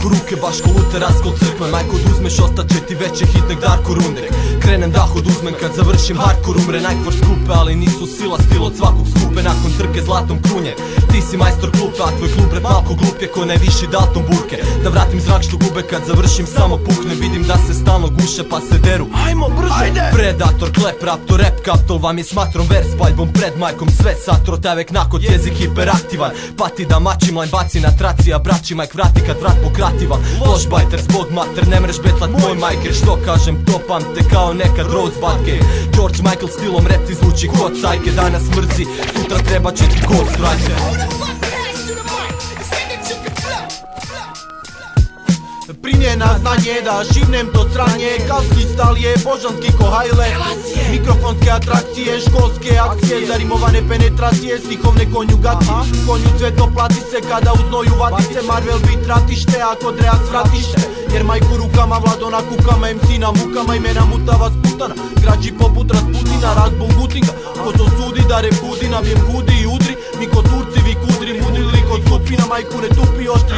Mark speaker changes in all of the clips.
Speaker 1: majku ruke, baš ko Luter raskol crkve. Majko oduzmeš, ostat će ti veće hit nek Darko Rundek. Krenem dah oduzmem kad završim hardcore, umre najkvor skupe, ali nisu sila, stil od svakog skupe. Nakon trke zlatom krunje, ti si majstor klupe, a tvoj klub rep malko glup je ko najviši Dalton Burke. Da vratim zrak što gube kad završim samo pukne, vidim da se stalno guše pa se deru. Ajmo brže! Ajde! Predator, klep, raptor, rap, kaptol, vam je smatrom vers paljbom pred majkom sve satro, tevek nakot, jezik hiperaktivan. Pati da mačim line, baci na traci, a braći majk vrati kad vrat pokrativan. Loš bajter, zbog mater, ne mreš betlat moj majker, što kažem to pamte kao nekad Rose Batke. George Michael stilom rap ti zvuči kod cajke, danas mrzi, sutra treba će ti Ghost Rider.
Speaker 2: Primjena znanje da šivnem to stranje, kalski stalije, božanski kohajle. Mikrofonske atrakcije, školske akcije, zarimovane penetracije, stihovne konjugacije. Konju cvetno plati se kada u znoju vati se, Marvel bit ratište, a kod Reax vratište. Jer majku rukama, Vlado na kukama, MC na mukama, imena mutava sputana. Građi poput Rasputina, razbog Gutinga. Ko se osudi da repudi, nabijem hudi i udri. Mi ko Turci, vi kudri, mudrili kod skupina, majku ne tupi oštri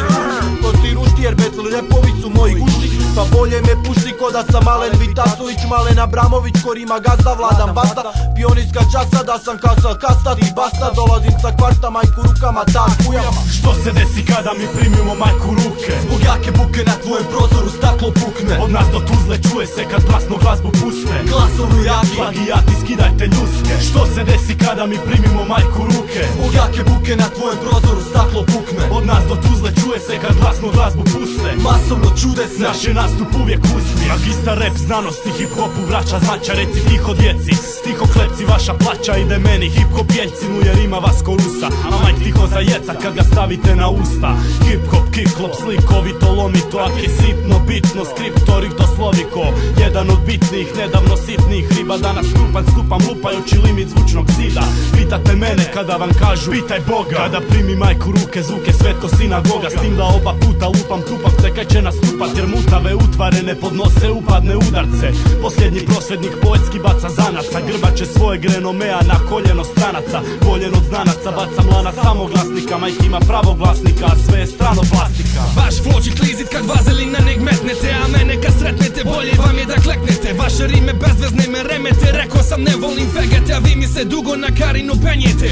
Speaker 2: ko si rušti, jer battle repovi su moji gušti. Pa bolje me pušti ko da sam Alen Vitasović, Malen Abramović, ko rima gazda, vladam basta. Pionirska časa da sam kasal kasta, ti basta. Dolazim sa kvarta, majku rukama, tak kujama.
Speaker 3: Što se desi kada mi primimo majku ruke?
Speaker 1: Zbog jake buke na tvojem prozoru staklo pukne.
Speaker 3: Od nas do Tuzle čuje se kad glasno glazbu puste.
Speaker 1: Glasovi jaki,
Speaker 3: plagijati, skidajte ljuske. Što se desi kada mi primimo majku ruke?
Speaker 1: Zbog jake buke na tvojem prozoru staklo pukne.
Speaker 3: Od nas do Tuzle čuje se kad glasno glazbu puste.
Speaker 1: Masovno čudesne,
Speaker 3: naš je nastup uvijek uspije. Magistar rap znanosti hip-hopu vraća značaj, reci tiho djeci. Stihoklepci vaša plaća ide meni, hip-hop jeljcinu jer ima vas ko Rusa. A majk tiho zajeca kad ga stavite na usta. Hip-hop, kick-klop, slikovito, lomito, ak je sitno, bitno, skriptorik dosloviko. Jedan od bitnih, nedavno sitnih riba. Danas stupam lupajući limit zvučnog zida. Pitate mene kada vam kažu, pitaj Boga. Kada primi majku ruke, zvuk je svetko sinagoga. S tim da oba puta lupam tupavce kaj će nastupat, jer mutave utvare ne podnose upadne udarce. Posljednji prosvjednik poetski baca zanaca, grbače svojeg renomea na koljeno stranaca. Voljen od znanaca, bacam lana samoglasnika, majk ima pravoglasnika, a sve je strano plastika.
Speaker 4: Vaš flow će klizit kad vazelina ne gmetnete, a mene kad sretnete bolje vam je da kleknete. Vaše rime bezvezne me remete, rekao sam ne volim fegete, a vi mi se dugo na karinu penjete.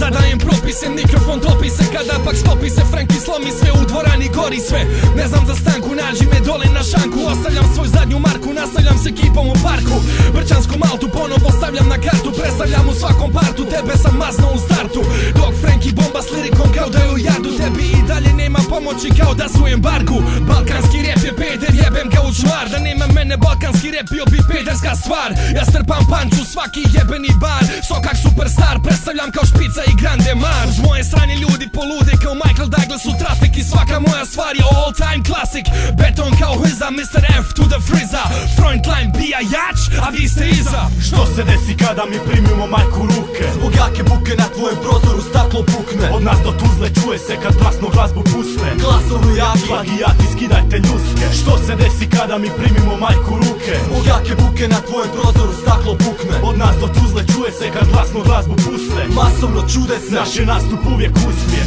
Speaker 4: Zadajem propise, mikrofon topi se, kada pak stopi se Franky slomi sve, u dvorani gori sve. Ne znam za stanku, nađi me dole na šanku, ostavljam svoju zadnju marku, nastavljam se ekipom u parku. Brčansku maltu ponovo stavljam na kartu, predstavljam u svakom partu, tebe sam mazno u startu. Dok Franky bomba s lirikom kao da je u jardu, tebi i dalje nema pomoći kao da su u embargu. Balkanski rap je peder, jebem ga u čvar, da nema mene balkanski rap bio bi pederska stvar. Ja strpam panču svaki jebeni bar, sokak superstar, predstavljam kao špica i grande mar. Uz moje strane ljudi polude kao Michael Douglas u trafik i svaka moja stvar je all time classic. Beton kao Hwiza, Mr. F to the Friza, frontline bija jač, a vi ste iza.
Speaker 3: Što se desi kada mi primimo majku ruke?
Speaker 1: Zbog jake buke na tvojem prozoru staklo pukne.
Speaker 3: Od nas do Tuzle čuje se kad glasno glazbu puste.
Speaker 1: Glasovi jaki,
Speaker 3: plagijati, skidajte ljuske. Što se desi kada mi primimo majku ruke?
Speaker 1: Zbog jake buke na tvojem prozoru staklo pukne.
Speaker 3: Od nas do Tuzle čuje se kad glasno glazbu puste.
Speaker 1: Masovno čudesne,
Speaker 3: naš je nastup uvijek uspije.